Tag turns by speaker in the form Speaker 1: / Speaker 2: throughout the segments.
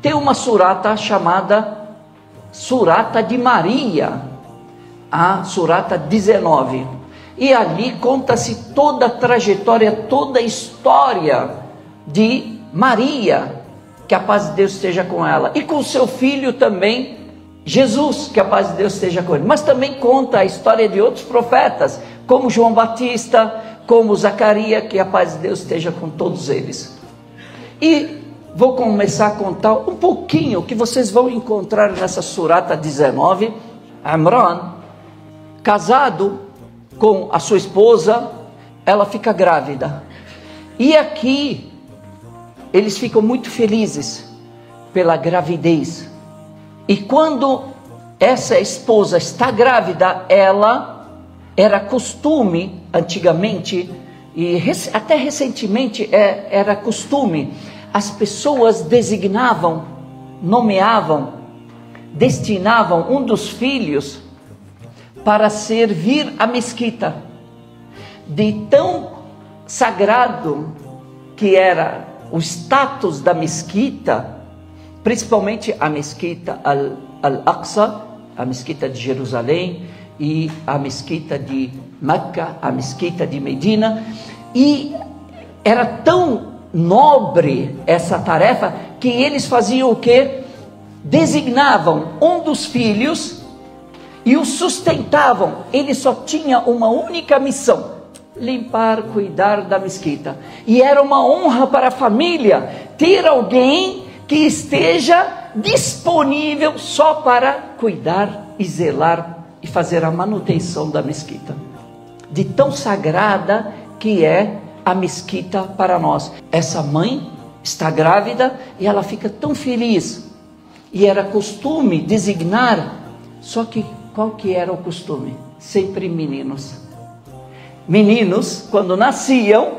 Speaker 1: tem uma surata chamada Surata de Maria, a surata 19. E ali conta-se toda a trajetória, toda a história de Maria, que a paz de Deus esteja com ela, e com seu filho também, Jesus, que a paz de Deus esteja com ele. Mas também conta a história de outros profetas, como João Batista, como Zacarias, que a paz de Deus esteja com todos eles. E vou começar a contar um pouquinho que vocês vão encontrar nessa surata 19. Imran, casado com a sua esposa, ela fica grávida. E aqui eles ficam muito felizes pela gravidez. E quando essa esposa está grávida, ela era costume antigamente, e até recentemente era costume, as pessoas designavam, nomeavam, destinavam um dos filhos para servir a mesquita. De tão sagrado que era o status da mesquita, principalmente a mesquita Al-Aqsa, a mesquita de Jerusalém, e a mesquita de Meca, a mesquita de Medina, e era tão nobre essa tarefa, que eles faziam o quê? Designavam um dos filhos e o sustentavam. Ele só tinha uma única missão: limpar, cuidar da mesquita. E era uma honra para a família ter alguém que esteja disponível só para cuidar e zelar e fazer a manutenção da mesquita. De tão sagrada que é a mesquita para nós. Essa mãe está grávida e ela fica tão feliz. E era costume designar, só que qual que era o costume? Sempre meninos. Meninos, quando nasciam,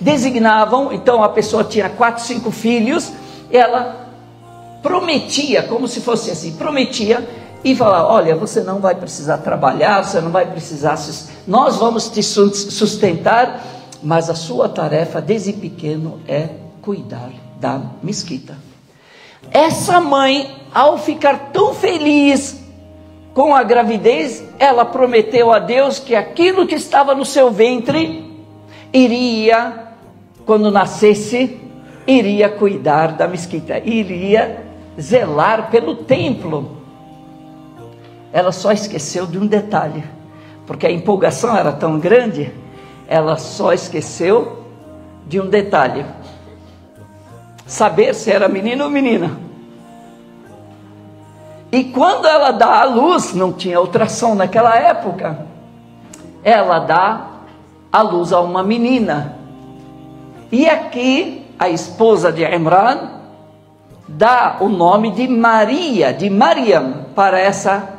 Speaker 1: designavam. Então a pessoa tinha 4, 5 filhos, ela prometia, como se fosse assim, prometia e falava: olha, você não vai precisar trabalhar, você não vai precisar, nós vamos te sustentar, mas a sua tarefa desde pequeno é cuidar da mesquita. Essa mãe, ao ficar tão feliz com a gravidez, ela prometeu a Deus que aquilo que estava no seu ventre iria, quando nascesse, iria cuidar da mesquita, iria zelar pelo templo. Ela só esqueceu de um detalhe, porque a empolgação era tão grande, ela só esqueceu de um detalhe: saber se era menino ou menina. E quando ela dá à luz, não tinha ultrassom naquela época, ela dá à luz a uma menina. E aqui a esposa de Imran dá o nome de Maria, de Mariam, para essa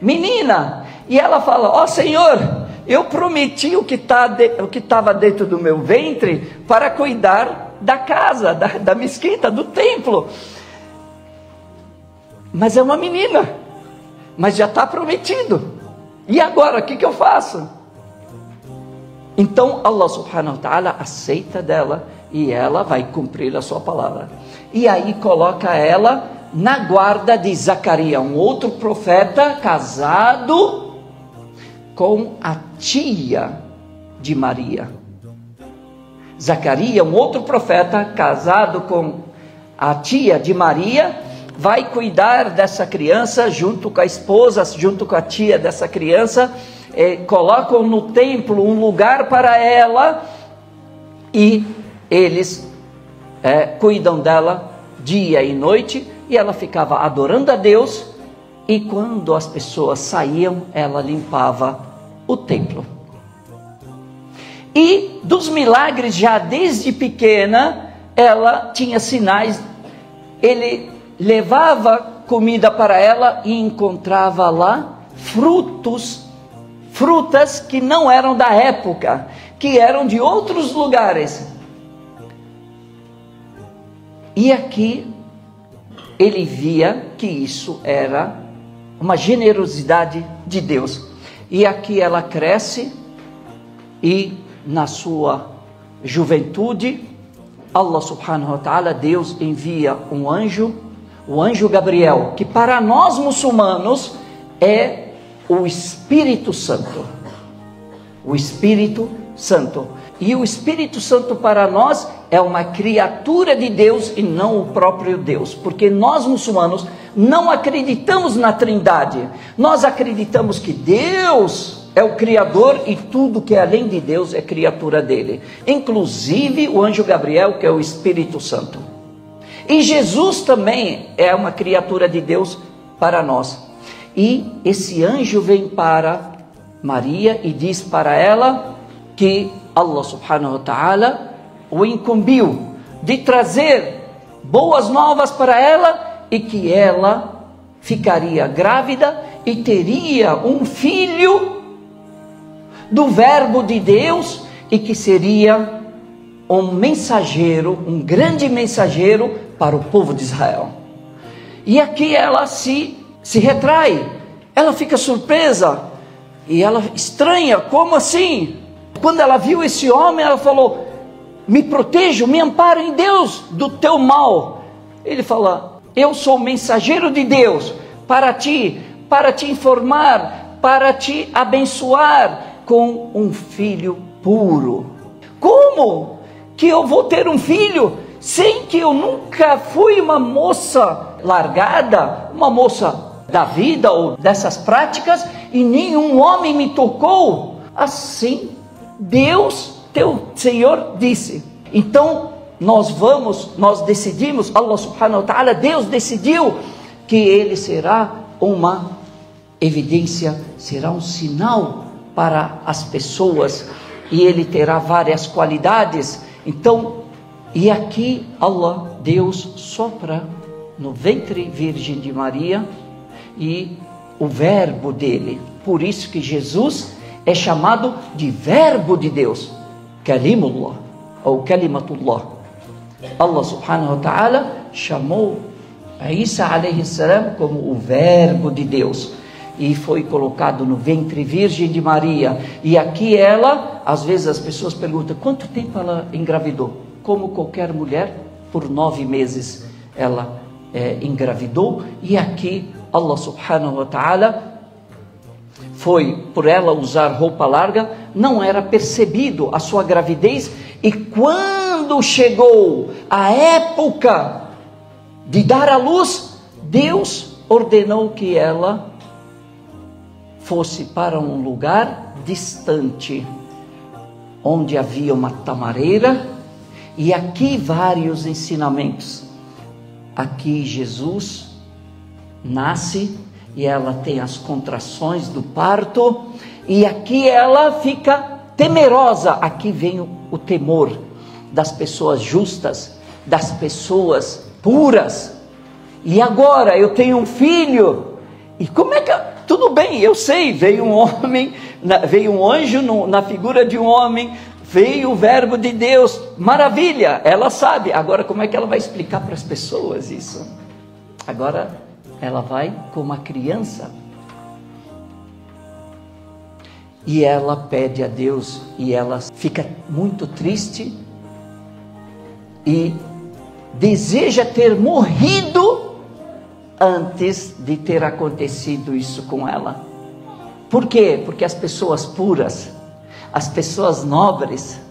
Speaker 1: menina. E ela fala: ó Senhor, eu prometi o que estava dentro do meu ventre para cuidar da casa, da mesquita, do templo. Mas é uma menina, mas já está prometido. E agora, o que eu faço? Então Allah subhanahu wa ta'ala aceita dela e ela vai cumprir a sua palavra. E aí coloca ela na guarda de Zacarias, um outro profeta casado com a tia de Maria. Zacarias, um outro profeta casado com a tia de Maria, vai cuidar dessa criança junto com a esposa, junto com a tia dessa criança. Colocam no templo um lugar para ela e eles cuidam dela dia e noite, e ela ficava adorando a Deus, e quando as pessoas saíam, ela limpava o templo. E dos milagres, já desde pequena, ela tinha sinais. Ele levava comida para ela e encontrava lá frutas que não eram da época, que eram de outros lugares. E aqui ele via que isso era uma generosidade de Deus. E aqui ela cresce, e na sua juventude Allah subhanahu wa ta'ala, Deus envia um anjo, o anjo Gabriel, que para nós muçulmanos é o Espírito Santo. O Espírito Santo. E o Espírito Santo para nós é uma criatura de Deus e não o próprio Deus. Porque nós muçulmanos não acreditamos na Trindade. Nós acreditamos que Deus é o Criador e tudo que é além de Deus é criatura dele. Inclusive o anjo Gabriel, que é o Espírito Santo. E Jesus também é uma criatura de Deus para nós. E esse anjo vem para Maria e diz para ela que Allah subhanahu wa ta'ala o incumbiu de trazer boas novas para ela e que ela ficaria grávida e teria um filho do verbo de Deus e que seria um mensageiro, um grande mensageiro para o povo de Israel. E aqui ela se retrai, ela fica surpresa e ela estranha, como assim? Quando ela viu esse homem, ela falou: me proteja, me ampara em Deus do teu mal. Ele fala: eu sou mensageiro de Deus para te informar, para te abençoar com um filho puro. Como que eu vou ter um filho sem que eu nunca fui uma moça largada, uma moça da vida ou dessas práticas, e nenhum homem me tocou? Assim Deus, teu Senhor, disse. Então nós decidimos, Allah subhanahu wa ta'ala, Deus decidiu que ele será uma evidência, será um sinal para as pessoas, e ele terá várias qualidades. Então, e aqui Allah, Deus, sopra no ventre virgem de Maria e o verbo dele. Por isso que Jesus é chamado de verbo de Deus, Kalimullah ou Kalimatullah. Allah subhanahu wa ta'ala chamou Isa alayhi salam como o verbo de Deus, e foi colocado no ventre virgem de Maria. E aqui ela, às vezes as pessoas perguntam: quanto tempo ela engravidou? Como qualquer mulher, por 9 meses ela engravidou. E aqui Allah subhanahu wa ta'ala foi, por ela usar roupa larga, não era percebido a sua gravidez. E quando chegou a época de dar à luz, Deus ordenou que ela fosse para um lugar distante, onde havia uma tamareira. E aqui vários ensinamentos. Aqui Jesus nasce e ela tem as contrações do parto, e aqui ela fica temerosa. Aqui vem o temor das pessoas justas, das pessoas puras. E agora eu tenho um filho, e como é que... Tudo bem, eu sei, veio um homem, veio um anjo na figura de um homem, veio o verbo de Deus, maravilha, ela sabe. Agora como é que ela vai explicar para as pessoas isso? Agora ela vai como uma criança, e ela pede a Deus, e ela fica muito triste, e deseja ter morrido antes de ter acontecido isso com ela. Por quê? Porque as pessoas puras, as pessoas nobres,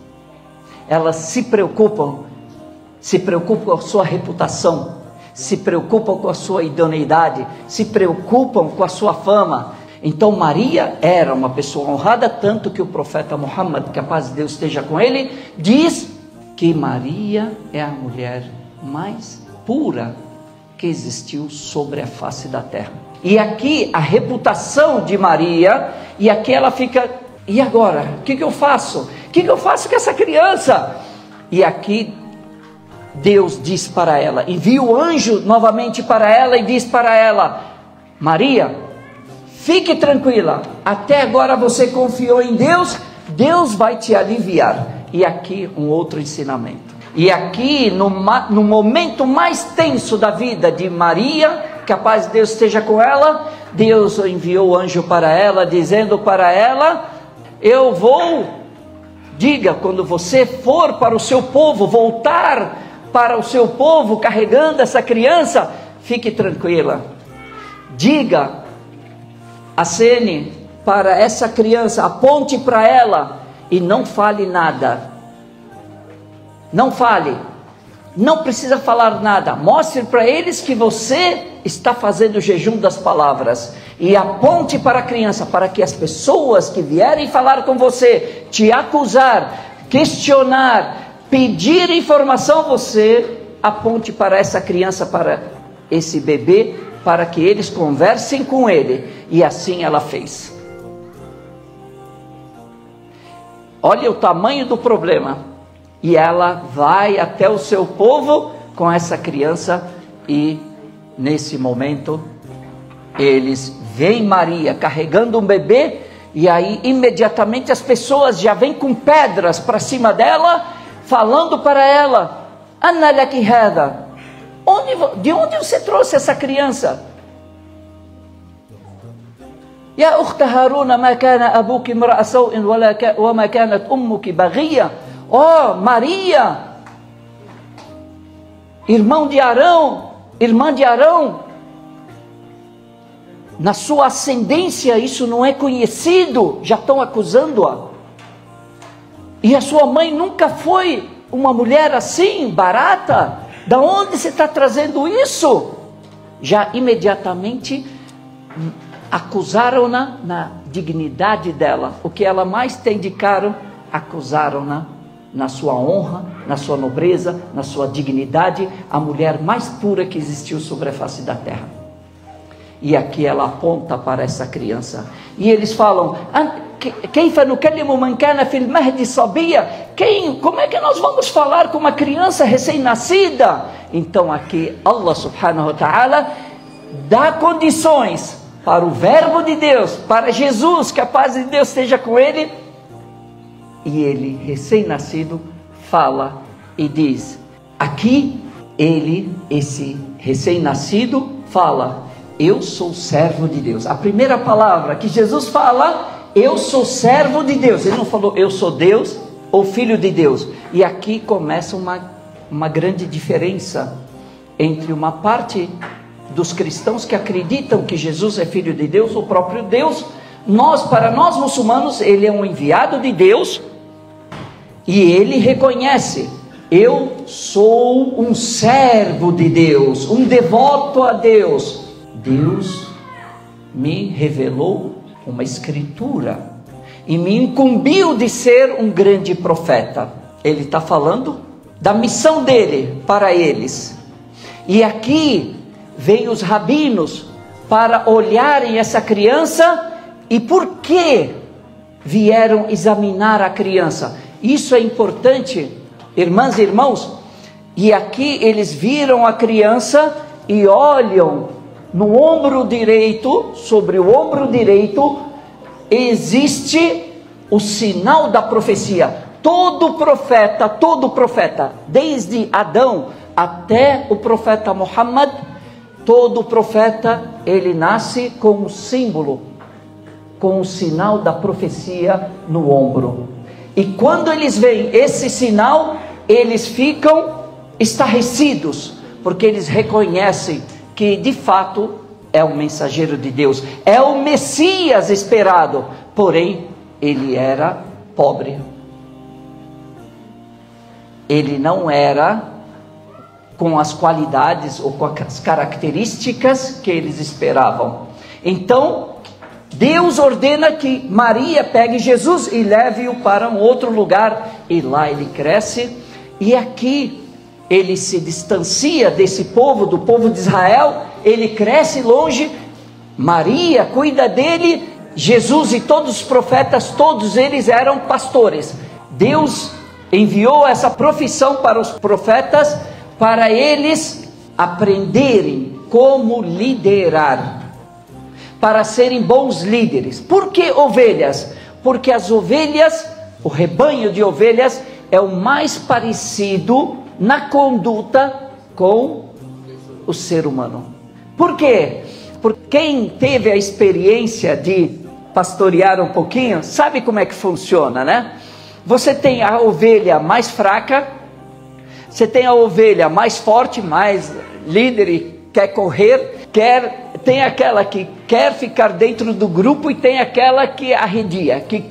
Speaker 1: elas se preocupam com a sua reputação, se preocupam com a sua idoneidade, se preocupam com a sua fama. Então Maria era uma pessoa honrada, tanto que o profeta Muhammad, que a paz de Deus esteja com ele, diz que Maria é a mulher mais pura que existiu sobre a face da terra. E aqui a reputação de Maria, e aqui ela fica: e agora? O que eu faço? O que eu faço com essa criança? E aqui Deus diz para ela, envia o anjo novamente para ela e diz para ela: Maria, fique tranquila, até agora você confiou em Deus, Deus vai te aliviar. E aqui um outro ensinamento. E aqui no momento mais tenso da vida de Maria, que a paz de Deus esteja com ela, Deus enviou o anjo para ela, dizendo para ela: eu vou Diga, quando você for para o seu povo, voltar para o seu povo carregando essa criança, fique tranquila. Diga, acene para essa criança, aponte para ela e não fale nada. Não fale, não precisa falar nada. Mostre para eles que você está fazendo o jejum das palavras. E aponte para a criança, para que as pessoas que vierem falar com você, te acusar, questionar, pedir informação, você aponte para essa criança, para esse bebê, para que eles conversem com ele. E assim ela fez. Olha o tamanho do problema. E ela vai até o seu povo com essa criança. E nesse momento, eles veem Maria carregando um bebê. E aí imediatamente as pessoas já vêm com pedras para cima dela, falando para ela: Anna laki hada, de onde você trouxe essa criança? Ya ukhta Haruna, ma kana abuki imra'a saw'in wa ma kanat ummuki baghiya. Oh, Maria, irmã de Arão, na sua ascendência isso não é conhecido, já estão acusando-a. E a sua mãe nunca foi uma mulher assim, barata. Da onde você está trazendo isso? Já imediatamente acusaram-na na dignidade dela. O que ela mais tem de caro, acusaram-na na sua honra, na sua nobreza, na sua dignidade, a mulher mais pura que existiu sobre a face da terra. E aqui ela aponta para essa criança. E eles falam: como é que nós vamos falar com uma criança recém-nascida? Então aqui Allah subhanahu wa ta'ala dá condições para o verbo de Deus, para Jesus, que a paz de Deus esteja com ele. E ele, recém-nascido, fala e diz, aqui ele, esse recém-nascido, fala: eu sou servo de Deus. A primeira palavra que Jesus fala: eu sou servo de Deus. Ele não falou eu sou Deus ou filho de Deus. E aqui começa uma grande diferença entre uma parte dos cristãos que acreditam que Jesus é filho de Deus, o próprio Deus. Para nós muçulmanos, ele é um enviado de Deus. E ele reconhece: eu sou um servo de Deus, um devoto a Deus. Deus me revelou uma escritura e me incumbiu de ser um grande profeta. Ele está falando da missão dele para eles. E aqui vem os rabinos para olharem essa criança. E por que vieram examinar a criança? Isso é importante, irmãs e irmãos. E aqui eles viram a criança e olham no ombro direito, sobre o ombro direito, existe o sinal da profecia. Todo profeta, desde Adão até o profeta Muhammad, todo profeta, ele nasce com um símbolo, com o sinal da profecia no ombro. E quando eles veem esse sinal, eles ficam estarrecidos, porque eles reconhecem que de fato é o mensageiro de Deus, é o Messias esperado. Porém, ele era pobre. Ele não era com as qualidades ou com as características que eles esperavam. Então, Deus ordena que Maria pegue Jesus e leve-o para um outro lugar. E lá ele cresce. E aqui ele se distancia desse povo, do povo de Israel. Ele cresce longe. Maria cuida dele. Jesus e todos os profetas, todos eles eram pastores. Deus enviou essa profissão para os profetas, para eles aprenderem como liderar, para serem bons líderes. Por que ovelhas? Porque as ovelhas, o rebanho de ovelhas, é o mais parecido na conduta com o ser humano. Por quê? Porque quem teve a experiência de pastorear um pouquinho, sabe como é que funciona, né? Você tem a ovelha mais fraca, você tem a ovelha mais forte, mais líder e quer correr, tem aquela que quer ficar dentro do grupo e tem aquela que arredia, que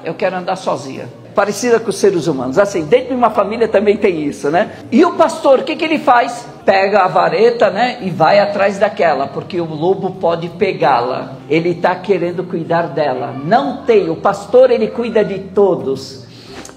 Speaker 1: eu quero andar sozinha. Parecida com os seres humanos, assim, dentro de uma família também tem isso, né? E o pastor, o que ele faz? Pega a vareta, né, e vai atrás daquela, porque o lobo pode pegá-la. Ele está querendo cuidar dela. Não tem, o pastor ele cuida de todos,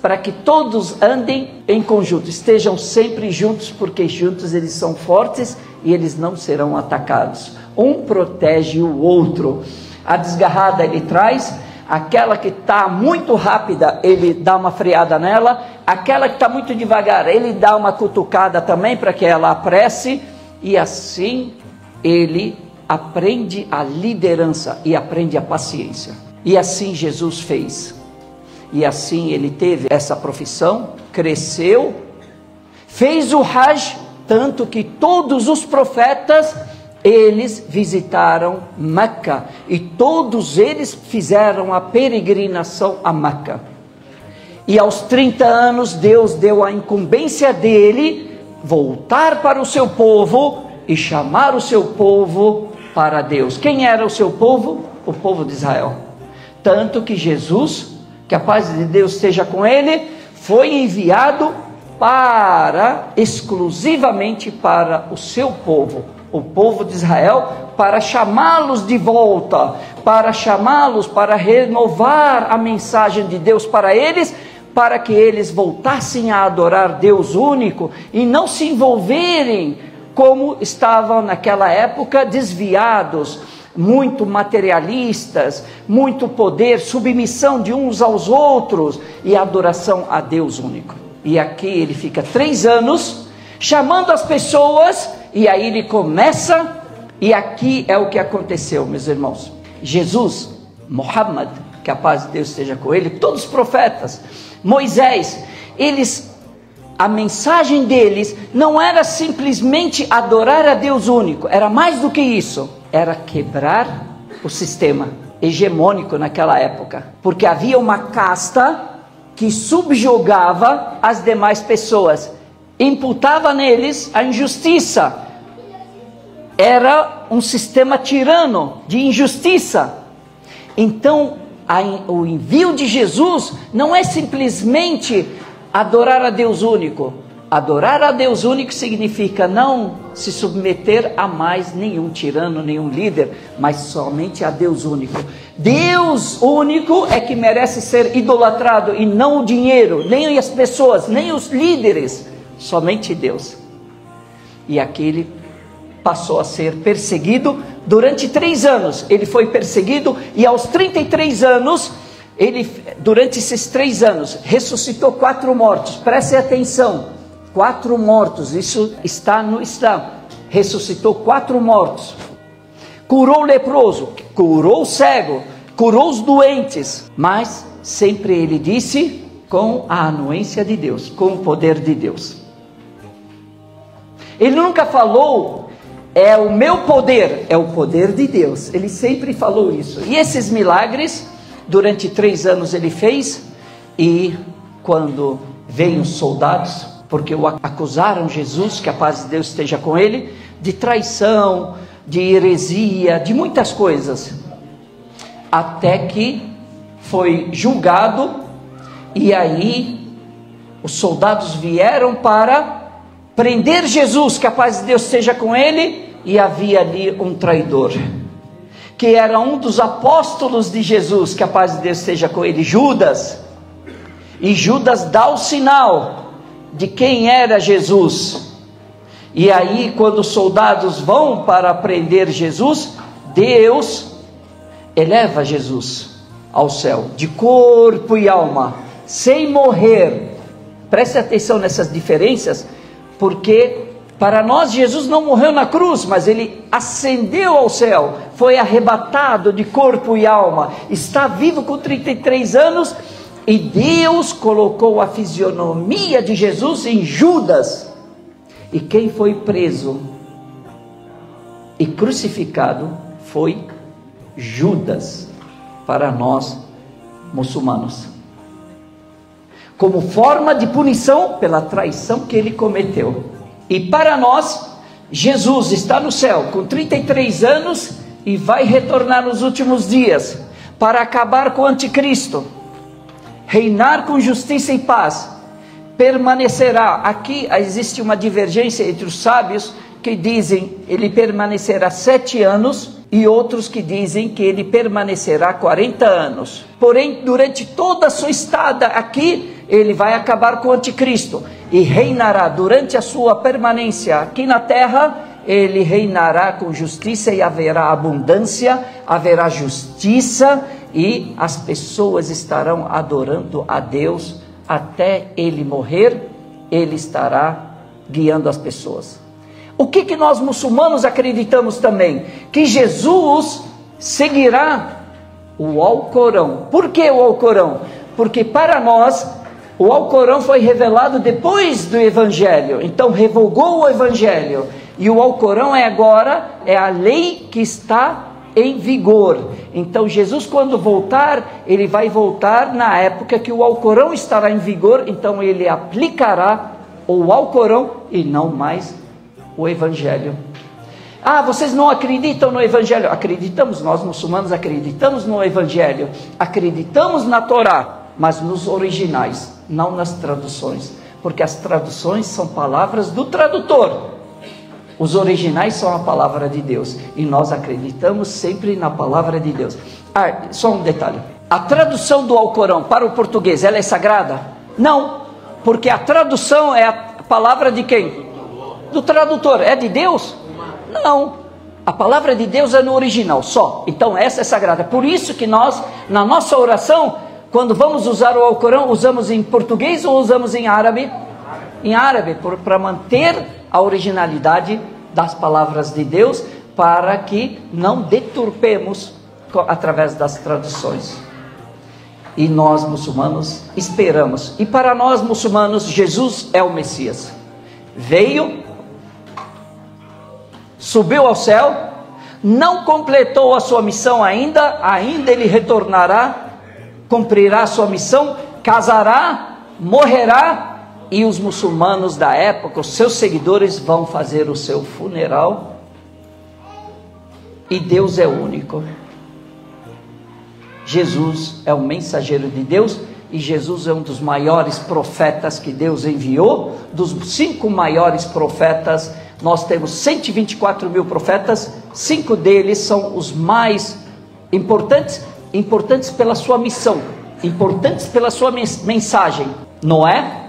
Speaker 1: para que todos andem em conjunto, estejam sempre juntos, porque juntos eles são fortes e eles não serão atacados. Um protege o outro. A desgarrada ele traz, aquela que está muito rápida, ele dá uma freada nela, aquela que está muito devagar, ele dá uma cutucada também para que ela apresse, e assim ele aprende a liderança e aprende a paciência. E assim Jesus fez. E assim ele teve essa profissão, cresceu, fez o Hajj, tanto que todos os profetas, eles visitaram Meca, e todos eles fizeram a peregrinação a Meca. E aos 30 anos, Deus deu a incumbência dele voltar para o seu povo e chamar o seu povo para Deus. Quem era o seu povo? O povo de Israel. Tanto que Jesus, que a paz de Deus esteja com ele, foi enviado exclusivamente para o seu povo, o povo de Israel, para chamá-los de volta, para chamá-los, para renovar a mensagem de Deus para eles, para que eles voltassem a adorar Deus único e não se envolverem como estavam naquela época, desviados, muito materialistas, muito poder, submissão de uns aos outros e adoração a Deus único. E aqui ele fica 3 anos chamando as pessoas, e aí ele começa, e aqui é o que aconteceu, meus irmãos. Jesus, Muhammad, que a paz de Deus esteja com ele, todos os profetas, Moisés, a mensagem deles não era simplesmente adorar a Deus único, era mais do que isso, era quebrar o sistema hegemônico naquela época, porque havia uma casta que subjugava as demais pessoas, imputava neles a injustiça, era um sistema tirano de injustiça. Então o envio de Jesus não é simplesmente adorar a Deus único. Adorar a Deus único significa não se submeter a mais nenhum tirano, nenhum líder, mas somente a Deus único. Deus único é que merece ser idolatrado, e não o dinheiro, nem as pessoas, nem os líderes, somente Deus. E aqui ele passou a ser perseguido durante 3 anos. Ele foi perseguido, e aos 33 anos, durante esses 3 anos, ressuscitou 4 mortos. Prestem atenção, 4 mortos, isso está no Islã. Ressuscitou 4 mortos, curou o leproso, curou o cego, curou os doentes, mas sempre ele disse com a anuência de Deus, com o poder de Deus. Ele nunca falou, é o meu poder, é o poder de Deus. Ele sempre falou isso. E esses milagres, durante 3 anos ele fez, e quando veio os soldados, porque o acusaram Jesus, que a paz de Deus esteja com ele, de traição, de heresia, de muitas coisas, até que foi julgado, e aí os soldados vieram para prender Jesus, que a paz de Deus esteja com ele, e havia ali um traidor, que era um dos apóstolos de Jesus, que a paz de Deus esteja com ele, Judas. E Judas dá o sinal de quem era Jesus. E aí, quando os soldados vão para prender Jesus, Deus eleva Jesus ao céu, de corpo e alma, sem morrer. Preste atenção nessas diferenças, porque para nós Jesus não morreu na cruz, mas ele ascendeu ao céu, foi arrebatado de corpo e alma, está vivo com 33 anos, e Deus colocou a fisionomia de Jesus em Judas. E quem foi preso e crucificado foi Judas, para nós muçulmanos. como forma de punição pela traição que ele cometeu. E para nós, Jesus está no céu com 33 anos e vai retornar nos últimos dias para acabar com o anticristo, reinar com justiça e paz, permanecerá. Aqui existe uma divergência entre os sábios que dizem ele permanecerá 7 anos e outros que dizem que ele permanecerá 40 anos. Porém, durante toda a sua estada aqui, ele vai acabar com o anticristo e reinará durante a sua permanência aqui na terra. Ele reinará com justiça e haverá abundância, haverá justiça e as pessoas estarão adorando a Deus até ele morrer. Ele estará guiando as pessoas. O que nós muçulmanos acreditamos também? Que Jesus seguirá o Alcorão. Por que o Alcorão? Porque para nós o Alcorão foi revelado depois do Evangelho, então revogou o Evangelho. E o Alcorão agora é a lei que está em vigor. Então Jesus, quando voltar, ele vai voltar na época que o Alcorão estará em vigor. Então ele aplicará o Alcorão e não mais o Evangelho. Ah, vocês não acreditam no Evangelho? Acreditamos, nós muçulmanos acreditamos no Evangelho, acreditamos na Torá, mas nos originais, não nas traduções, porque as traduções são palavras do tradutor. Os originais são a palavra de Deus e nós acreditamos sempre na palavra de Deus. Ah, só um detalhe: a tradução do Alcorão para o português, ela é sagrada? Não, porque a tradução é a palavra de quem? Do tradutor. É de Deus? Não, a palavra de Deus é no original só. Então essa é sagrada. Por isso que nós, na nossa oração, quando vamos usar o Alcorão, usamos em português ou usamos em árabe? Em árabe, para manter a originalidade das palavras de Deus, para que não deturpemos através das traduções. E nós muçulmanos esperamos. E para nós muçulmanos, Jesus é o Messias. Veio, subiu ao céu, não completou a sua missão ainda ele retornará, cumprirá a sua missão, casará, morrerá, e os muçulmanos da época, os seus seguidores, vão fazer o seu funeral. E Deus é único. Jesus é o mensageiro de Deus, e Jesus é um dos maiores profetas que Deus enviou. Dos 5 maiores profetas, nós temos 124 mil profetas. 5 deles são os mais importantes, importantes pela sua missão, importantes pela sua mensagem: Noé,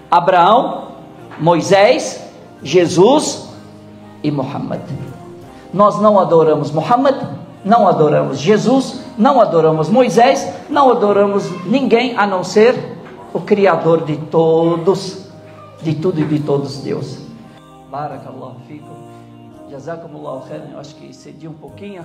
Speaker 1: Abraão, Moisés, Jesus e Muhammad. Nós não adoramos Muhammad, não adoramos Jesus, não adoramos Moisés, não adoramos ninguém a não ser o Criador de todos, de tudo e de todos, Deus. Barakallahu fikum, jazakumullahu khairan. Eu acho que excedi um pouquinho.